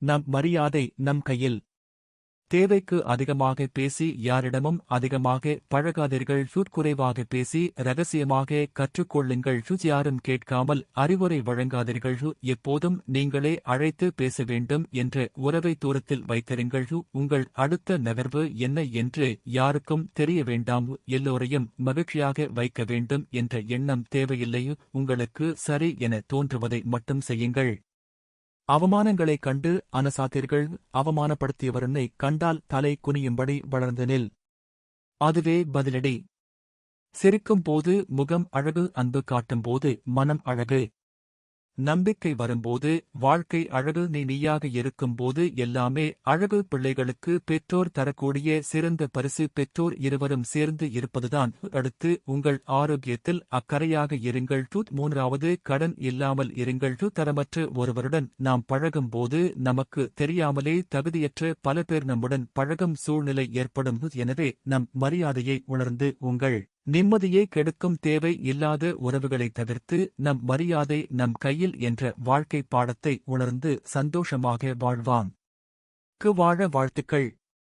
நம் மரியாதை நம் கையில். தேவைக்கு அதிகமாக பேசி யாரிடமும் அதிகமாக பழகாதீர்கள். குறைவாக பேசி ரகசியமாக கற்றுக்கொள்ளுங்கள். யாரும் கேட்காமல் அறிவுரை வழங்காதீர்கள். எப்போதும் நீங்களே அழைத்து பேச வேண்டும் என்ற உறவை தூரத்தில் வைத்திருங்கள். உங்கள் அடுத்த நகர்வு என்ன என்று யாருக்கும் தெரிய வேண்டாம். எல்லோரையும் மகிழ்ச்சியாக வைக்க வேண்டும் என்ற எண்ணம் தேவையில்லை. உங்களுக்கு சரி என தோன்றுவதை மட்டும் செய்யுங்கள். அவமானங்களைக் கண்டு அனசாதீர்கள். அவமானப்படுத்தியவரனை கண்டால் தலை குனியும்படி வளர்ந்து நில். அதுவே பதிலடி. சிரிக்கும் போது முகம் அழகு, அன்பு காட்டும்போது மனம் அழகு. நம்பிக்கை வரும்போது வாழ்க்கை அழகு. நீயாக இருக்கும்போது எல்லாமே அழகு. பிள்ளைகளுக்கு பெற்றோர் தரக்கூடிய சிறந்த பரிசு பெற்றோர் இருவரும் சேர்ந்து இருப்பதுதான். அடுத்து உங்கள் ஆரோக்கியத்தில் அக்கறையாக இருங்கள். மூன்றாவது கடன் இல்லாமல் இருங்கள். தரமற்ற ஒருவருடன் நாம் பழகும் போது நமக்கு தெரியாமலே தகுதியற்ற பல பேர் நம்முடன் பழகும் சூழ்நிலை ஏற்படும். எனவே நம் மரியாதையை உணர்ந்து உங்கள் நிம்மதியை கெடுக்கும் தேவை இல்லாத உறவுகளை தவிர்த்து நம் மரியாதை நம் கையில் என்ற வாழ்க்கை பாடத்தை உணர்ந்து சந்தோஷமாக வாழ்வான். வாழ வாழ்த்துக்கள்.